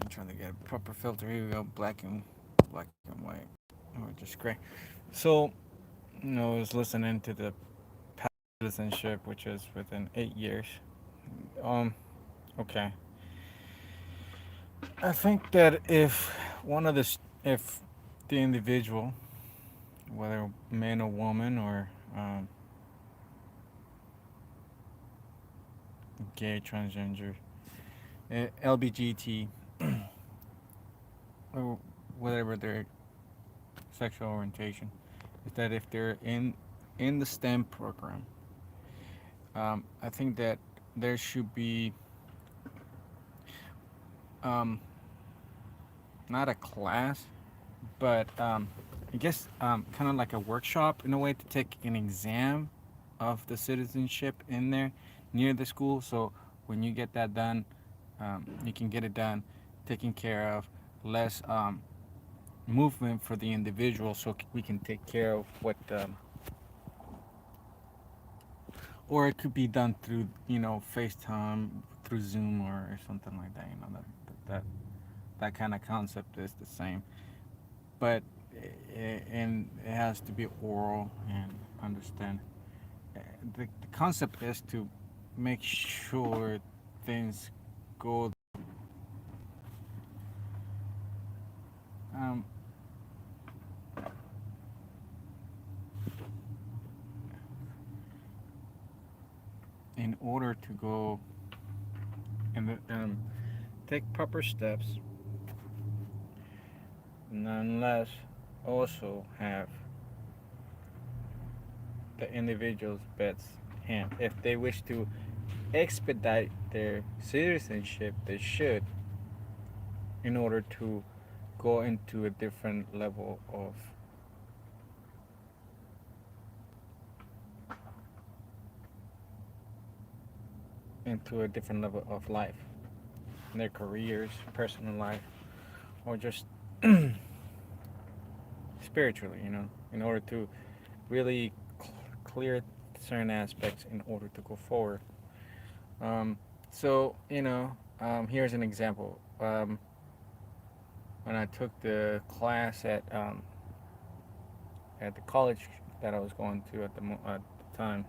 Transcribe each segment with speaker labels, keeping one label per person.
Speaker 1: trying to get a proper filter. Here we go, black and white, or just gray. So, I was listening to the past citizenship, which is within 8 years. Um, okay. I think that if the individual, whether man or woman or gay, transgender, LBGT, or whatever their sexual orientation, is that if they're in the STEM program, I think that there should be um, not a class, but I guess kind of like a workshop in a way to take an exam of the citizenship in there near the school. So when you get that done, you can get it done, taken care of, less movement for the individual, so we can take care of what or it could be done through FaceTime, through Zoom, or something like that. That that kind of concept is the same, but and it has to be oral and understand. The concept is to make sure things go um, in order to go and take proper steps, nonetheless also have the individual's best hand. If they wish to expedite their citizenship, they should, in order to go into a different level of life, in their careers, personal life, or just spiritually. In order to really clear certain aspects in order to go forward. Um, here's an example. When I took the class at the college that I was going to at the time,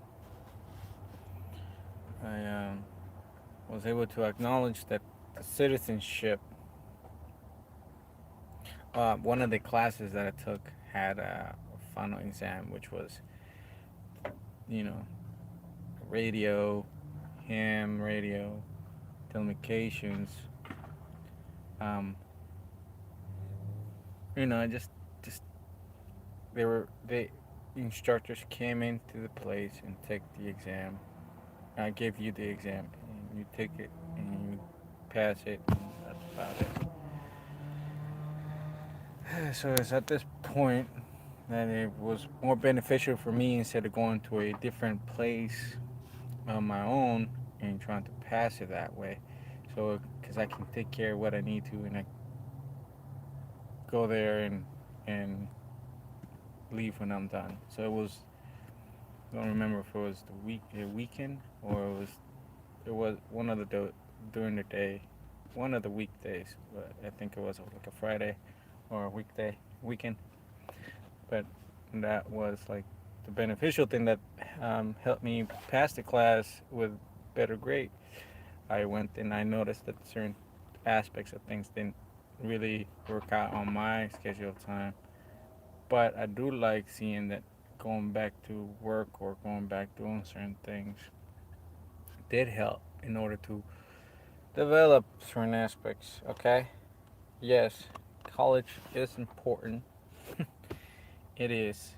Speaker 1: I was able to acknowledge that the citizenship. One of the classes that I took had a final exam, which was you know radio, ham radio, telecommunications. Um, just they instructors came into the place and take the exam. I gave you the exam, and you take it and you pass it, and that's about it. So it's at this point that it was more beneficial for me, instead of going to a different place on my own and trying to pass it that way. So, because I can take care of what I need to, and I go there and leave when I'm done. So it was. I don't remember if it was a weekend, or it was one of during the day, one of the weekdays. But I think it was like a Friday or a weekend. But that was like the beneficial thing that helped me pass the class with better grade. I went and I noticed that certain aspects of things didn't really work out on my schedule of time. But I do like seeing that going back to work or going back doing certain things did help in order to develop certain aspects. Okay, yes, college is important. It is,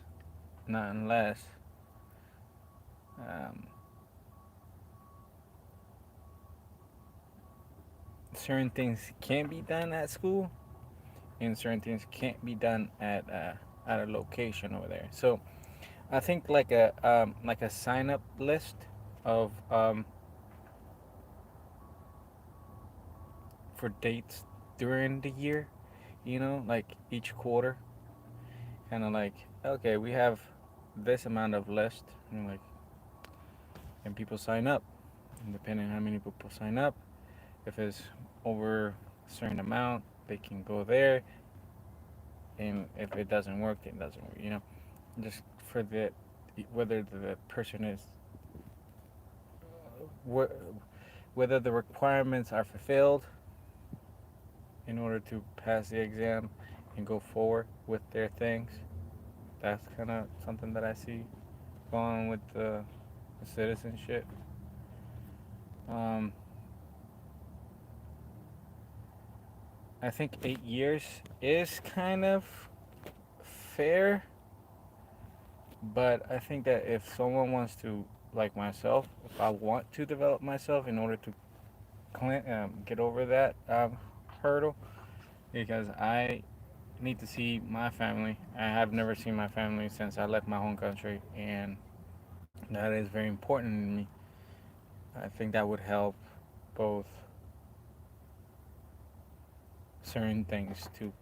Speaker 1: not unless um, certain things can be done at school, and certain things can't be done at a location over there. So I think like a sign up list of for dates during the year, like each quarter, kind of like, okay, we have this amount of list, and like, and people sign up, and depending on how many people sign up, if it's over a certain amount, they can go there, and if it doesn't work, it doesn't work. Just for the whether the person is whether the requirements are fulfilled in order to pass the exam and go forward with their things. That's kind of something that I see going on with the citizenship. Um, I think 8 years is kind of fair, but I think that if someone wants to, like myself, if I want to develop myself in order to get over that hurdle, because I need to see my family. I have never seen my family since I left my home country, and that is very important to me. I think that would help both certain things to,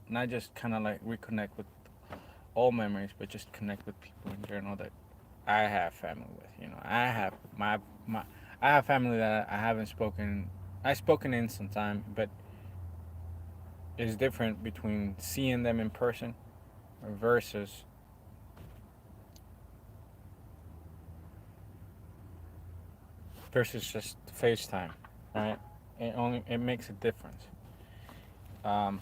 Speaker 1: not just kind of like reconnect with all memories, but just connect with people in general that I have family with. My I have family that I haven't spoken. I've spoken in some time, but it's different between seeing them in person versus just FaceTime, right? It makes a difference. Um,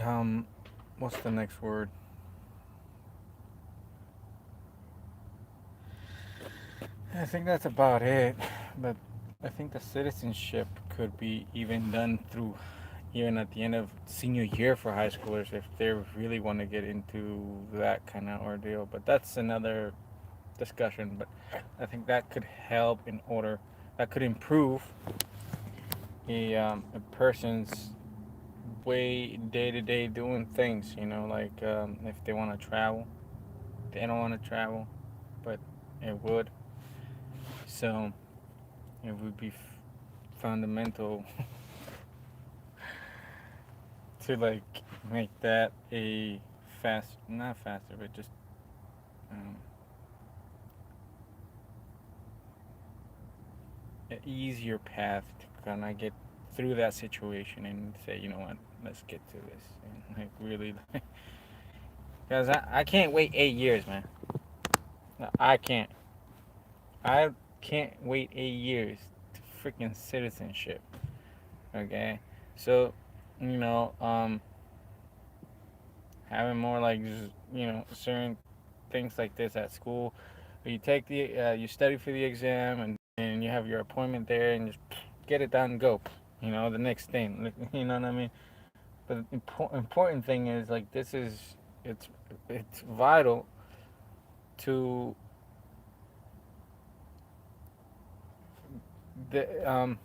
Speaker 1: um, what's the next word? I think that's about it. But I think the citizenship could be even done through even at the end of senior year for high schoolers if they really want to get into that kind of ordeal. But that's another discussion. But I think that could help in order that could improve a person's way day to day doing things. Like if they want to travel, they don't want to travel, but it would. So it would be fundamental to like make that a not faster, but just um, an easier path to kind of get through that situation and say, you know what, let's get to this and like really, because I can't wait 8 years, man. No, I can't. I can't wait 8 years to freaking citizenship. Okay, so you know, having more like just certain things like this at school. You take you study for the exam and you have your appointment there and just get it done and go. The next thing. You know what I mean? But the important thing is like it's it's vital to the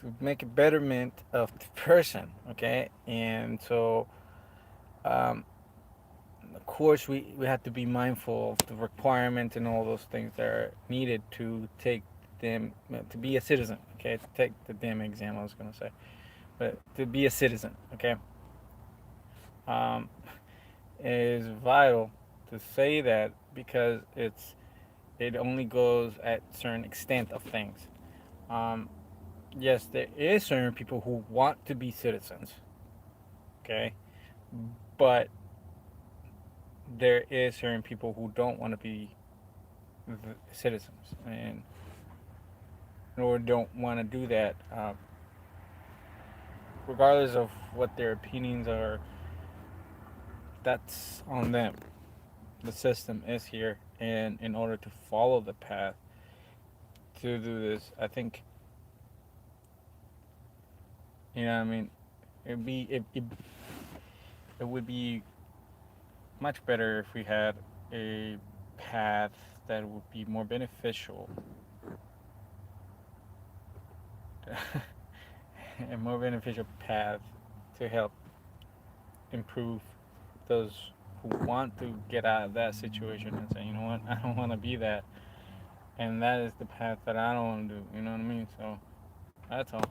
Speaker 1: to make a betterment of the person. Okay, and so um, of course we have to be mindful of the requirement and all those things that are needed to take them to be a citizen. Okay, to take the damn exam I was gonna say, but to be a citizen. Okay, um, is vital to say that because it only goes at certain extent of things. Um, yes, there is certain people who want to be citizens. Okay, but there is certain people who don't want to be citizens and or don't want to do that, regardless of what their opinions are. That's on them. The system is here, and in order to follow the path to do this, I think I mean, it would be much better if we had a path that would be more beneficial, a more beneficial path to help improve those who want to get out of that situation and say, you know what, I don't want to be that, and that is the path that I don't want to do. You know what I mean? So that's all.